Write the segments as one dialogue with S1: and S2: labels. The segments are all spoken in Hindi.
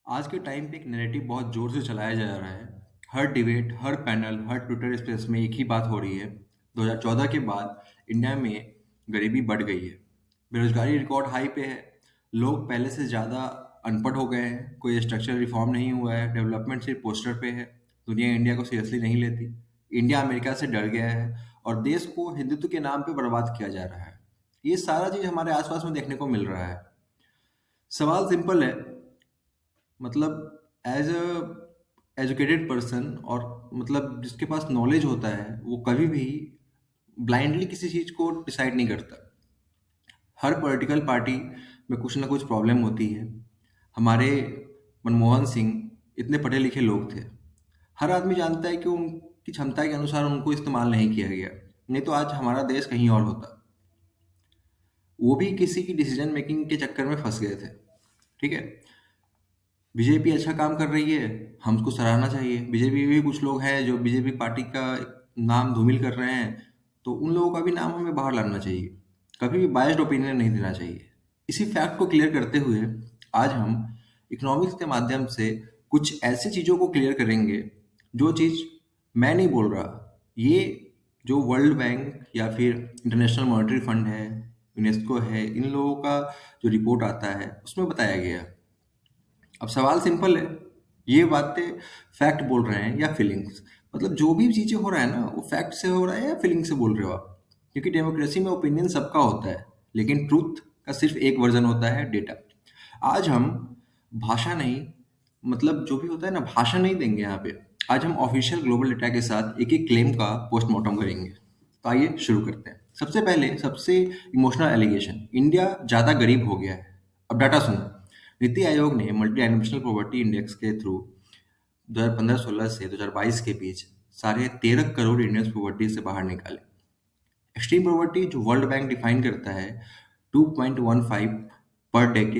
S1: आज के टाइम पे एक नैरेटिव बहुत जोर से चलाया जा रहा है। हर डिबेट, हर पैनल, हर ट्विटर स्पेस में एक ही बात हो रही है। 2014 के बाद इंडिया में गरीबी बढ़ गई है। बेरोजगारी रिकॉर्ड हाई पे है। लोग पहले से ज़्यादा अनपढ़ हो गए हैं। कोई स्ट्रक्चरल रिफॉर्म नहीं हुआ है। डेवलपमेंट सिर्फ पोस्टर पे है। दुनिया इंडिया को सीरियसली नहीं लेती। इंडिया अमेरिका से डर गया है और देश को हिंदुत्व के नाम पे बर्बाद किया जा रहा है। ये सारा चीज़ हमारे आसपास में देखने को मिल रहा है। सवाल सिंपल है, मतलब एज अ एजुकेटेड पर्सन और मतलब जिसके पास नॉलेज होता है वो कभी भी ब्लाइंडली किसी चीज़ को डिसाइड नहीं करता। हर पॉलिटिकल पार्टी में कुछ ना कुछ प्रॉब्लम होती है। हमारे मनमोहन सिंह इतने पढ़े लिखे लोग थे। हर आदमी जानता है कि उनकी क्षमता के अनुसार उनको इस्तेमाल नहीं किया गया, नहीं तो आज हमारा देश कहीं और होता। वो भी किसी की डिसीजन मेकिंग के चक्कर में फंस गए थे। ठीक है, बीजेपी अच्छा काम कर रही है, हम उसको सराहना चाहिए। बीजेपी में भी कुछ लोग हैं जो बीजेपी पार्टी का नाम धूमिल कर रहे हैं, तो उन लोगों का भी नाम हमें बाहर लाना चाहिए। कभी भी बायस्ड ओपिनियन नहीं देना चाहिए। इसी फैक्ट को क्लियर करते हुए आज हम इकोनॉमिक्स के माध्यम से कुछ ऐसी चीज़ों को क्लियर करेंगे जो चीज़ मैं नहीं बोल रहा, ये जो वर्ल्ड बैंक या फिर इंटरनेशनल मॉनेटरी फंड है, यूनेस्को है, इन लोगों का जो रिपोर्ट आता है उसमें बताया गया। अब सवाल सिंपल है, ये बातें फैक्ट बोल रहे हैं या फीलिंग्स? मतलब जो भी चीजें हो रहा है ना, वो फैक्ट से हो रहा है या फीलिंग से बोल रहे हो आप? क्योंकि डेमोक्रेसी में ओपिनियन सबका होता है, लेकिन ट्रूथ का सिर्फ एक वर्जन होता है, डेटा। आज हम भाषा नहीं, मतलब जो भी होता है ना, भाषा नहीं देंगे यहाँ पे। आज हम ऑफिशियल ग्लोबल डेटा के साथ एक एक क्लेम का पोस्टमार्टम करेंगे। तो आइए शुरू करते हैं। सबसे पहले सबसे इमोशनल एलिगेशन, इंडिया ज्यादा गरीब हो गया है। अब डाटा सुनो। नीति आयोग ने मल्टी डायमेंशनल पॉवर्टी इंडेक्स के थ्रू 2015-16 से 2022 के बीच साढ़े 13 करोड़ इंडियंस पॉवर्टी से बाहर निकाले। एक्सट्रीम पॉवर्टी जो वर्ल्ड बैंक डिफाइन करता है 2.15 पर डे के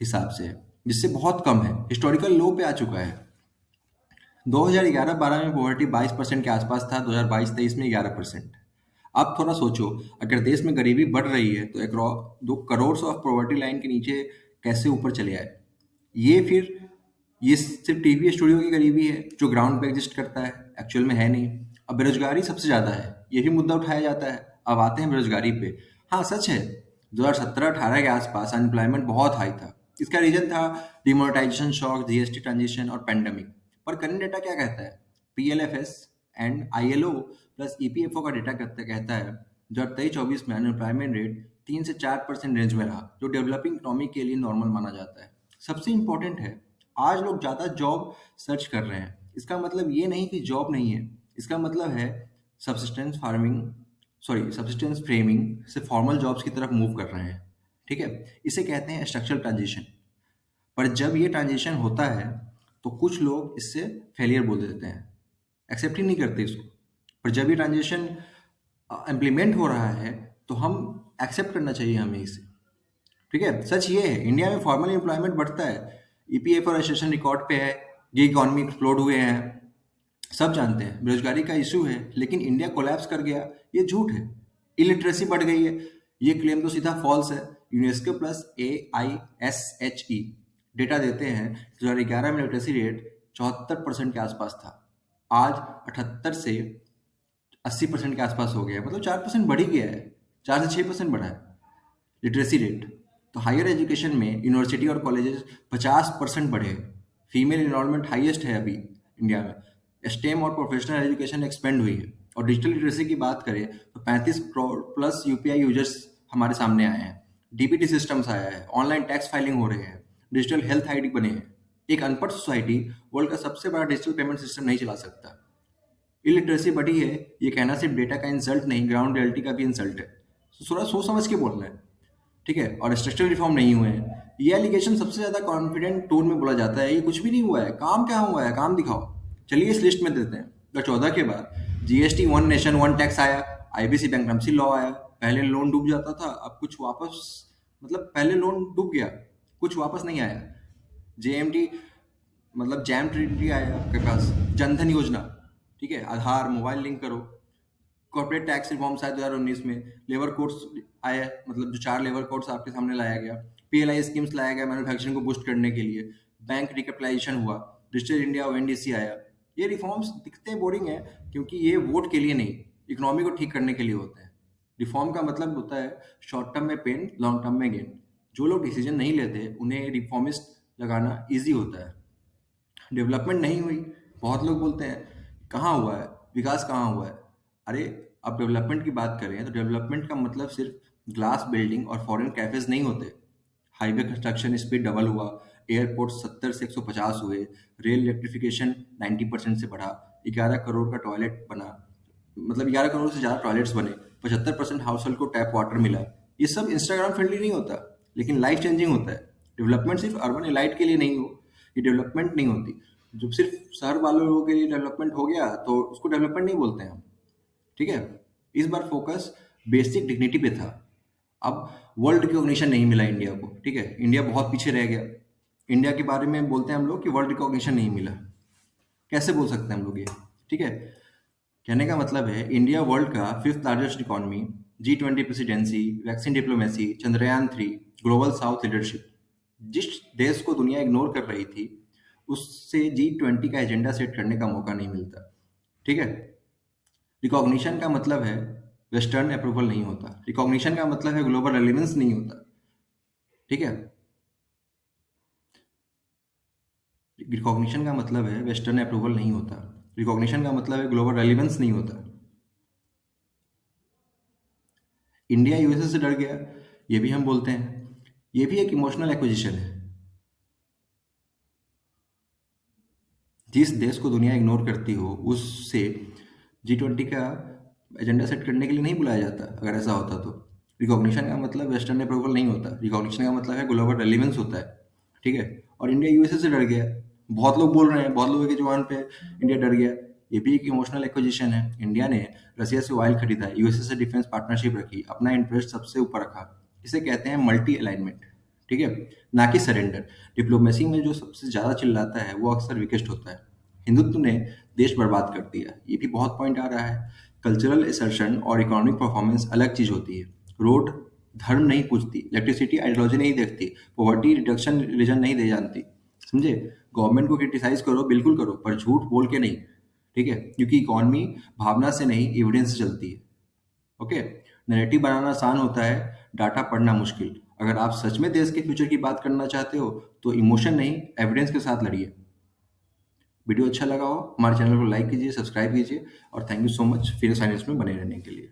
S1: हिसाब से है, जिससे बहुत कम है, हिस्टोरिकल लो पे आ चुका है। 2011-12 में पॉवर्टी 22% के आसपास था, 2022-23 में 11%। आप थोड़ा सोचो, अगर देश में गरीबी बढ़ रही है तो 2 करोड़ ऑफ पॉवर्टी लाइन के नीचे कैसे ऊपर चले आए? ये फिर ये सिर्फ टीवी स्टूडियो की गरीबी है जो ग्राउंड पे एग्जिस्ट करता है, एक्चुअल में है नहीं। अब बेरोजगारी सबसे ज्यादा है, ये भी मुद्दा उठाया जाता है। अब आते हैं बेरोजगारी पे। हाँ, सच है, 2017-18 के आसपास अनएम्प्लॉयमेंट बहुत हाई था। इसका रीजन था डिमोनेटाइजेशन शॉक, जीएसटी ट्रांजिशन और पेंडेमिक। पर करंट डेटा क्या कहता है? PLFS and ILO plus EPFO का डेटा कहता है 2023-24 में अनएम्प्लॉयमेंट रेट 3 से 4% रेंज में रहा, जो डेवलपिंग इकोनॉमी के लिए नॉर्मल माना जाता है। सबसे इंपॉर्टेंट है, आज लोग ज़्यादा जॉब सर्च कर रहे हैं। इसका मतलब ये नहीं कि जॉब नहीं है, इसका मतलब है subsistence farming, sorry subsistence framing से फॉर्मल जॉब्स की तरफ मूव कर रहे हैं। ठीक है, इसे कहते हैं स्ट्रक्चरल ट्रांजिशन। पर जब ये ट्रांजिशन होता है तो कुछ लोग इससे फेलियर बोल देते हैं, एक्सेप्ट ही नहीं करते इसको। पर जब ये ट्रांजिशन इम्प्लीमेंट हो रहा है तो हम एक्सेप्ट करना चाहिए हमें इसे। ठीक है, सच ये है, इंडिया में फॉर्मल एम्प्लॉयमेंट बढ़ता है, ईपीएफ और रजिस्ट्रेशन रिकॉर्ड पे है, गिग इकॉनमी एक्सप्लोड हुए हैं, सब जानते हैं। बेरोजगारी का इशू है, लेकिन इंडिया कोलैप्स कर गया, ये झूठ है। इलिटरेसी बढ़ गई है, ये क्लेम तो सीधा फॉल्स है। यूनेस्को प्लस AISHE डेटा देते हैं 2011 में लिटरेसी रेट 74% के आसपास था, आज 78 से 80% के आसपास हो गया है। मतलब 4% बढ़ ही गया है, 4 से 6% बढ़ा है लिटरेसी रेट। तो हायर एजुकेशन में यूनिवर्सिटी और कॉलेजेस 50% बढ़े। फीमेल इनरोलमेंट हाईएस्ट है अभी इंडिया में। स्टेम और प्रोफेशनल एजुकेशन एक्सपेंड हुई है। और डिजिटल लिटरेसी की बात करें तो 35 करोड़ प्लस यूपीआई यूजर्स हमारे सामने आए हैं। डीबीटी सिस्टम्स आया है, ऑनलाइन टैक्स फाइलिंग हो रहे हैं, डिजिटल हेल्थ आईडी बने हैं। एक अनपढ़ सोसाइटी वर्ल्ड का सबसे बड़ा डिजिटल पेमेंट सिस्टम नहीं चला सकता। इलिटरेसी बढ़ी है, ये कहना सिर्फ डेटा का इंसल्ट नहीं, ग्राउंड रियलिटी का भी इंसल्ट है। तो थोड़ा सोच समझ के बोलना है। ठीक है, और स्ट्रक्चरल रिफॉर्म नहीं हुए हैं, ये एलिगेशन सबसे ज्यादा कॉन्फिडेंट टोन में बोला जाता है। ये कुछ भी नहीं हुआ है, काम क्या हुआ है, काम दिखाओ। चलिए इस लिस्ट में देते हैं। 2014 के बाद GST, one nation one tax आया, आईबीसी बैंक्रप्सी लॉ आया। पहले लोन डूब जाता था, अब कुछ वापस, मतलब पहले लोन डूब गया, कुछ वापस नहीं आया। जेएमटी, मतलब जैम ट्रिनिटी आया आपके पास, जनधन योजना। ठीक है, आधार मोबाइल लिंक करो। कॉर्पोरेट टैक्स रिफॉर्म्स आए 2019 में। लेबर कोड्स आए, मतलब जो 4 लेबर कोड्स आपके सामने लाया गया। पीएलआई स्कीम्स लाया गया मैन्युफैक्चरिंग को बूस्ट करने के लिए। बैंक रिकैपिटलाइजेशन हुआ, डिजिटल इंडिया ओएनडीसी आया। ये रिफॉर्म्स दिखते हैं बोरिंग है, क्योंकि ये वोट के लिए नहीं, इकोनॉमी को ठीक करने के लिए होते हैं। रिफॉर्म का मतलब होता है शॉर्ट टर्म में पेन, लॉन्ग टर्म में गेन। जो लोग डिसीजन नहीं लेते उन्हें रिफॉर्मिस्ट लगाना ईजी होता है। डेवलपमेंट नहीं हुई, बहुत लोग बोलते हैं कहाँ हुआ है, विकास कहाँ हुआ है। अरे, अब डेवलपमेंट की बात करें तो डेवलपमेंट का मतलब सिर्फ ग्लास बिल्डिंग और फॉरेन कैफेज नहीं होते। हाईवे कंस्ट्रक्शन स्पीड डबल हुआ, एयरपोर्ट 70 से 150 हुए, रेल इलेक्ट्रिफिकेशन 90% से बढ़ा, 11 करोड़ का टॉयलेट बना, मतलब 11 करोड़ से ज़्यादा टॉयलेट्स बने, 75% हाउस होल्ड को टैप वाटर मिला। ये सब इंस्टाग्राम फ्रेंडली नहीं होता, लेकिन लाइफ चेंजिंग होता है। डेवलपमेंट सिर्फ अर्बन एलाइट के लिए नहीं हो, ये डेवलपमेंट नहीं होती। जब सिर्फ शहर वालों लोगों के लिए डेवलपमेंट हो गया तो उसको डेवलपमेंट नहीं बोलते हैं हम। ठीक है, इस बार फोकस बेसिक डिग्निटी पे था। अब वर्ल्ड रिकॉग्निशन नहीं मिला इंडिया को, ठीक है, इंडिया बहुत पीछे रह गया। इंडिया के बारे में बोलते हैं हम लोग कि वर्ल्ड रिकॉग्निशन नहीं मिला। कैसे बोल सकते हैं हम लोग ये? ठीक है, कहने का मतलब है इंडिया वर्ल्ड का 5th largest economy, G20 presidency, vaccine diplomacy, Chandrayaan 3, global south leadership. जिस देश को दुनिया इग्नोर कर रही थी उससे G20 का एजेंडा सेट करने का मौका नहीं मिलता। ठीक है, रिकॉग्निशन का मतलब है वेस्टर्न अप्रूवल नहीं होता, रिकॉग्निशन का मतलब है ग्लोबल रेलिवेंस नहीं होता। ठीक है, रिकॉग्निशन का मतलब है वेस्टर्न अप्रूवल नहीं होता, रिकॉग्निशन का मतलब है ग्लोबल रेलिवेंस नहीं होता। इंडिया यूएसए से डर गया, ये भी हम बोलते हैं, ये भी एक इमोशनल एक्विजिशन है। जिस देश को दुनिया इग्नोर करती हो उससे G20 का एजेंडा सेट करने के लिए नहीं बुलाया जाता। अगर ऐसा होता तो रिकॉग्निशन का मतलब वेस्टर्न अप्रूवल नहीं होता, रिकॉग्निशन का मतलब है ग्लोबल रेलिवेंस होता है। ठीक है, और इंडिया यूएसए से डर गया, बहुत लोग बोल रहे हैं, बहुत लोगों की जुबान पे इंडिया डर गया। ये भी एक इमोशनल एक्विजिशन है। इंडिया ने रसिया से ऑयल खरीदा, यूएसए से डिफेंस पार्टनरशिप रखी, अपना इंटरेस्ट सबसे ऊपर रखा। इसे कहते हैं मल्टी अलाइनमेंट। ठीक है, ना कि सरेंडर। डिप्लोमेसी में जो सबसे ज़्यादा चिल्लाता है वो अक्सर वीकेस्ट होता है। हिंदुत्व ने देश बर्बाद कर दिया, ये भी बहुत पॉइंट आ रहा है। कल्चरल असर्शन और इकोनॉमिक परफॉर्मेंस अलग चीज़ होती है। रोड धर्म नहीं पूछती, इलेक्ट्रिसिटी आइडियोलॉजी नहीं देखती, पॉवर्टी रिडक्शन रिलीजन नहीं दे जानती। समझे? गवर्नमेंट को क्रिटिसाइज करो, बिल्कुल करो, पर झूठ बोल के नहीं। ठीक है, क्योंकि इकोनॉमी भावना से नहीं, एविडेंस से चलती है। ओके, नैरेटिव बनाना आसान होता है, डाटा पढ़ना मुश्किल। अगर आप सच में देश के फ्यूचर की बात करना चाहते हो तो इमोशन नहीं, एविडेंस के साथ लड़िए। वीडियो अच्छा लगा हो हमारे चैनल को लाइक कीजिए, सब्सक्राइब कीजिए, और थैंक यू सो मच फिर साइंस में बने रहने के लिए।